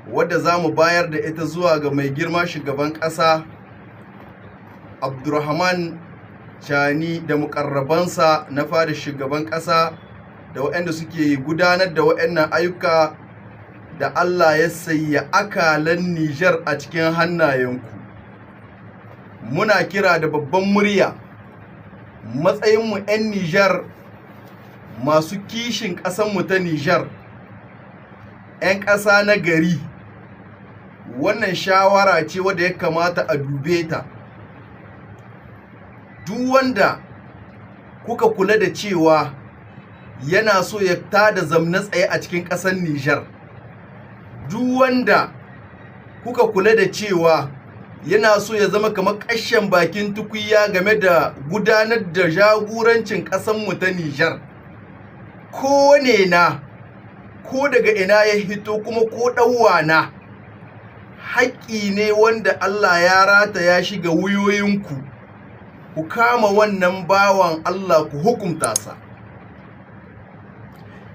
wadda za mu bayar da ita zuwa ga mai girma shugaban ƙasa Abdurrahman Chani da mukarrabansa na fada shugaban ƙasa da waɗanda suke gudanar da waɗannan ayyuka da Allah ya sanya akalan Nijar a cikin hannayenku. Muna kira da babban murya matsayinmu 'yan Nijar masu kishin ƙasanmu ta Nijar, 'yan ƙasa na gari. Wannan shawara ce wadda ya kamata a dube ta. Duk wanda kuka kula da cewa yana so ya tada zamna tsaye a cikin ƙasar Nijar, duk wanda kuka kula da cewa yana so ya zama kamar ƙashin bakin tukunya game da gudanar da jagorancin ƙasarmu ta Nijar, ko ne na ko daga ina ya hito kuma ko ɗauwana, haƙƙi ne wanda Allah ya rataya shi ga wuyoyinku. Ku kama wannan bawan Allah ku hukunta sa.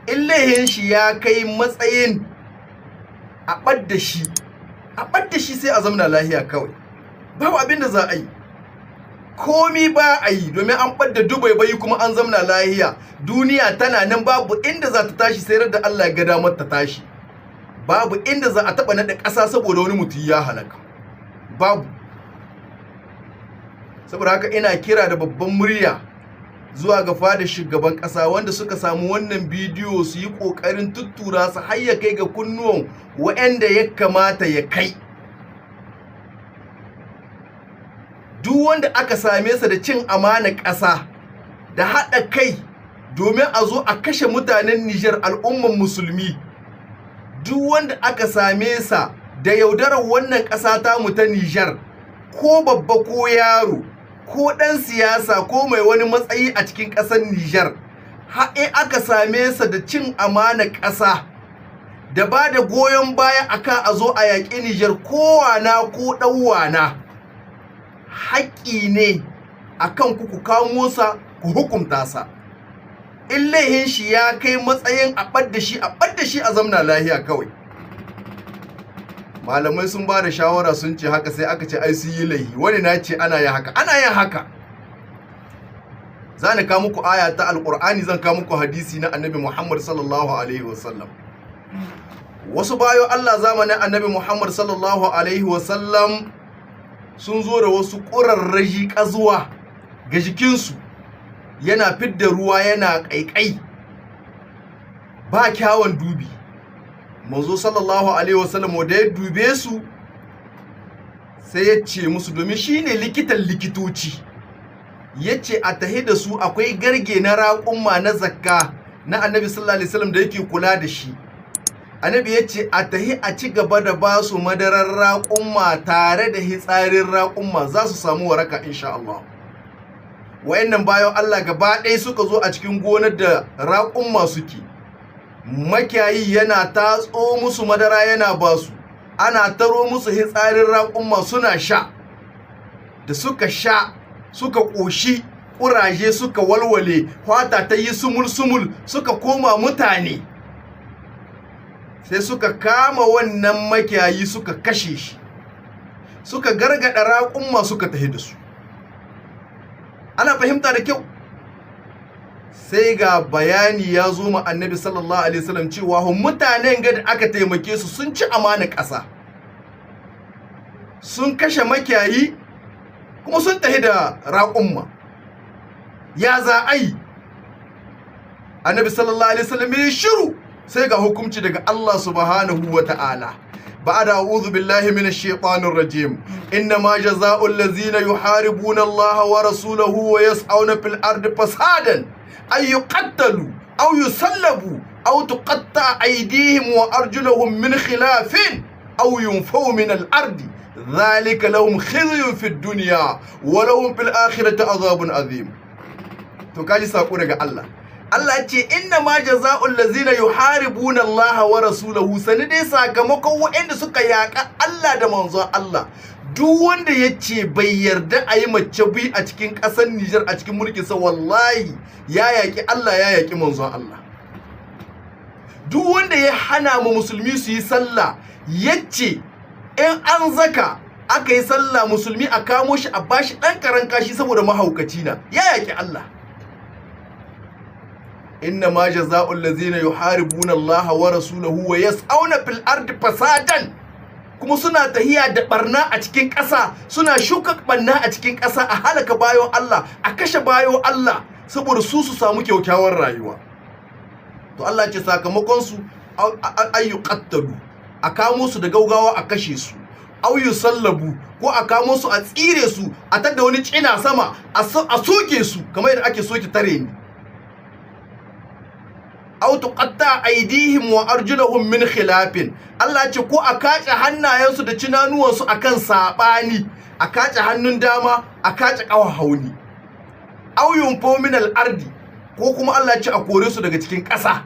In laihin shi ya kai matsayin a ɓadda shi sai a zamana lahiya kawai. Babu abin da za a yi. Komi ba a yi domin an ɓadda Dubai bai kuma an zamana lahiya. Duniya tana nan babu inda za ta tashi sai da Allah ya ga damar ta tashi. Babu inda za a taɓa naɗa ƙasa saboda wani mutum ya halaka. Babu. Saboda haka ina kira da babban murya zuwa ga fadar shugaban ƙasa wanda suka samu wannan bidiyo su yi ƙoƙarin tuttura su har ya kai ga kunnuwan waɗanda ya kamata ya kai. Duk wanda aka same sa da cin amana ƙasa da haɗa kai domin a zo a kashe mutanen Nijar, al'umman musulmi, duk wanda aka same sa da yaudarar wannan ƙasa tamu ta Nijar, ko babba ko yaro ko ɗan siyasa ko mai wani matsayi a cikin ƙasar Nijar, in aka same sa da cin amana ƙasa da ba da goyon baya akan a zo a yaƙi Nijar, kowana ko ɗauwana, haƙƙi ne akan ku kamo sa ku hukunta sa. In laihin shi ya kai matsayin a ɓadda shi a zamna lahiya kawai. Malamai sun ba da shawara sun ce haka, sai aka ce ai sun yi laihi. Wani na ce ana yin haka. Za ni kawo muku aya ta Alƙur'ani, zan kawo muku hadisi na Annabi Muhammad sallallahu alaihi wasallam. Wasu bayo Allah zamanin Annabi Muhammad sallallahu alaihi wasallam sun zo da wasu ƙurarraji ƙazuwa ga jikinsu, yana fidda ruwa yana ƙaiƙai, ba kyawun dubi. Manzo sallallahu alaihi wasallam da ya dube su sai ya ce musu, domin shine likitan likitoci, ya ce a tahi da su akwai garge na raƙumma na zakka na Annabi sallallahu alaihi wasallam da yake kula da shi. Annabi ya ce a tahi a ci gaba da ba su madarar raƙumma tare da hitsarin raƙumma, za su samu waraka insha Allah. Wayannan bayan Allah gaba ɗaya suka zo a cikin gonar da raƙumma suke. Makiyayi yana tatso musu madara yana ba su, ana taro musu hitsarin raƙumma suna sha. Da suka sha suka ƙoshi, ƙuraje suka walwale, fata ta yi sumul-sumul, suka koma mutane. Sai suka kama wannan makiyayi suka kashe shi, suka gargada raƙumma suka tahi da su. Ana fahimta da kyau? Sai ga bayani ya zo ma Annabi sallallahu alaihi wasallam cewa mutanen ga da aka taimake su sun ci amana ƙasa, sun kashe makiyayi kuma sun tahi da raƙumma. Ya za a yi? Annabi sallallahu alaihi wasallam ya shiru, sai ga hukunci daga Allah subhanahu wa ta'ala. بعد أعوذ بالله من الشيطان الرجيم إنما جزاء الذين يحاربون الله ورسوله ويسعون في الأرض فسادا أن يقتلوا أو يسلبوا أو تقطع أيديهم وأرجلهم من خلاف أو ينفوا من الأرض ذلك لهم خزي في الدنيا ولهم في الآخرة عذاب عظيم. تكاجي ساقونك الله. Allah ce inna ma jaza'ul ladzina yuharibuna Allah wa rasulahu, sani dai sakamakon waɗanda suka yaƙa Allah da manzon Allah. Duk wanda yace bai yarda a yi mace bi a cikin ƙasar Nijar a cikin mulkin sa, wallahi ya yaƙi Allah ya yaƙi manzon Allah. duk wanda ya hana mu musulmi su yi sallah yace in an zaka aka yi sallah musulmi a kamo shi a bashi dan karan kashi saboda mahaukaci na ya yaki Allah. inna ma jazaa'ul ladzina yuharibuna Allah wa rasulahu wa yas'auna fil ardi fasadan, kuma suna tahiya da barna a cikin ƙasa, suna shuka barna a cikin ƙasa, a halaka bayon Allah, a kashe bayon Allah saboda su samu kyakkyawar rayuwa. To Allah ce sakamakon su ayyuqattalu, a kamo su da gaugawa a kashe su, au yusallabu, ko a kamo su a tsire su, a tada wani cina sama a soke su kamar yadda ake soke tare ni, au tuqatta aydihim wa arjuluhum min khilafin. Allah ce ko a kace hannayensu da cinanuwansu akan sabani, a kace hannun dama, a kace kawa hauni, au yunfo min al-ardi, ko kuma Allah ce a kore su daga cikin ƙasa.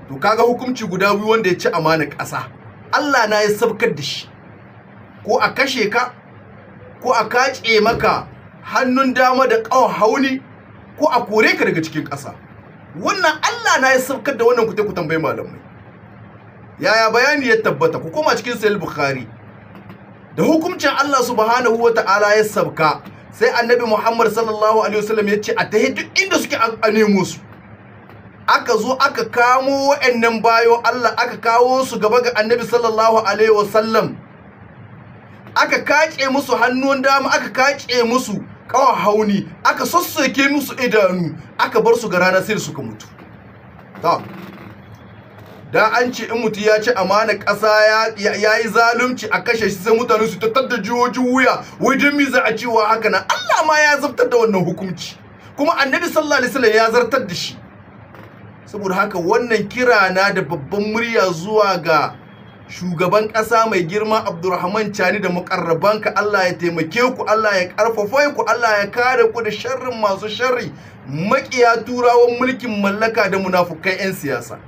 To kaga hukunci guda biyu wanda ya ci amana ƙasa, Allah na ya sabkar da shi, ko a kashe ka, ko a kace maka hannun dama da kawa hauni, ko a kore ka daga cikin ƙasa. Wannan Allah na ya sabkar da wannan ku tambayi malamai. Yaya bayani ya tabbata? Ku koma cikin Sahih Bukhari. Da hukuncin Allah subhanahu wata'ala ya sabka, sai Annabi Muhammad sallallahu alaihi wasallam ya ce a tahi duk inda suke a nemo su. Aka zo aka kamo wa'annan bayo Allah, aka kawo su gaba ga Annabi sallallahu alaihi wasallam. Aka kace musu hannun dama, aka kace musu kawa hauni, aka sassoke musu idanu, aka bar su ga rana sai suka mutu. Da an ce in mutu ya ci amana ƙasa ya yi zalunci a kashe shi, sai mutane su tattar da jiwojin wuya, wajen mi za a cewa haka nan. Allah ma ya zartar da wannan hukunci, kuma Annabi sallallahu alaihi wasallam ya zartar da shi. Saboda haka wannan kira na da babban murya zuwa ga shugaban ƙasa mai girma Abdurrahman Chani da muƙarrabanka, Allah ya taimake ku, Allah ya ƙarfafa ku, Allah ya kare ku da sharrin masu sharri, maƙiya turawan mulkin mallaka da munafukai 'yan siyasa.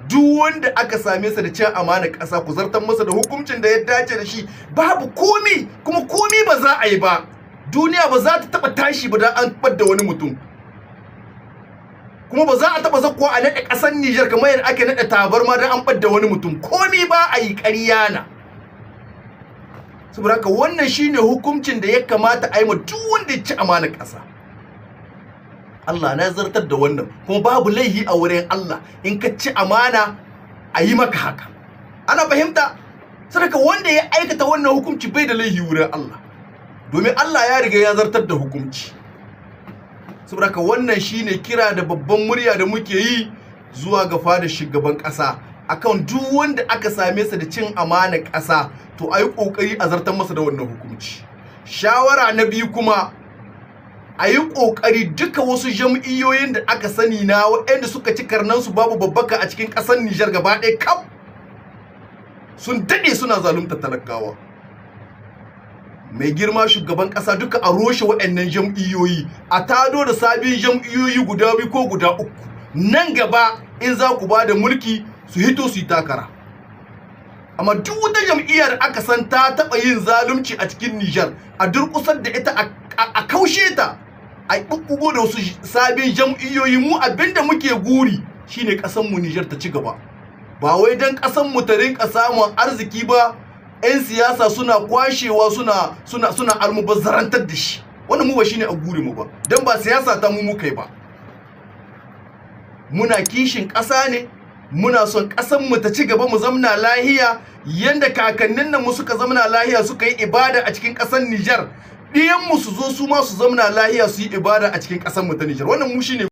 Duk wanda aka same sa da cin amana ƙasa, ku zartar masa da hukuncin da ya dace da shi. Babu komi, kuma komi ba za a yi ba. Duniya ba za ta taɓa tashi ba dan an ɓadda wani mutum, kuma ba za a taɓa zakkuwa a naɗe ƙasar Nijar kamar yadda ake naɗe tabarma don an ɓadda wani mutum. Komi ba a yi, ƙarya na. Saboda haka wannan shine hukuncin da ya kamata a yi ma duk wanda ya ci amana ƙasa. Allah na zartar da wannan, kuma babu laihi a wurin Allah in ka ci amana a yi maka haka. Ana fahimta? Saboda wanda ya aikata wannan hukunci bai da laihi wurin Allah, domin Allah ya riga ya zartar da hukunci. Saboda wannan shine kira da babban murya da muke yi zuwa ga fadar shugaban ƙasa, akan duk wanda aka same sa da cin amana ƙasa, to ayi kokari a zartar masa da wannan hukunci. Shawara na biyu kuma, ayi kokari duka wasu jam'iyyoyin da aka sani na waɗanda suka ci karnansu babu babbaka a cikin ƙasar Nijar gaba ɗaya kaf, sun daɗe suna zalunta talakawa. Mai girma shugaban ƙasa duka a roshe waɗannan jam'iyyoyi, a tado da sabbin jam'iyyoyi guda biyu ko guda uku. Nan gaba in za ku ba da mulki su hito su yi takara. Amma duk wata jam'iyyar aka san ta taɓa yin zalunci a cikin Nijar, a durƙusar da ita, a kaushe ta, a ɓuɓɓugo da wasu sabbin jam'iyyoyi. Mu abinda muke guri shine ƙasarmu Nijar ta ci gaba, ba wai don ƙasarmu ta rinƙa samun arziki ba 'yan siyasa suna kwashewa suna almubazzarantar da shi. Wannan mu ba shine a guri mu ba, dan ba siyasa ta mu muka yi ba. Muna kishin ƙasa ne, muna son ƙasar mu ta ci gaba, mu zamna lahiya yanda kakannin nan mu suka zamna lahiya, suka yi ibada a cikin ƙasar Nijar. Diyan mu su zo su ma su zamna lahiya su yi ibada a cikin ƙasar mu ta Nijar. Wannan mu shine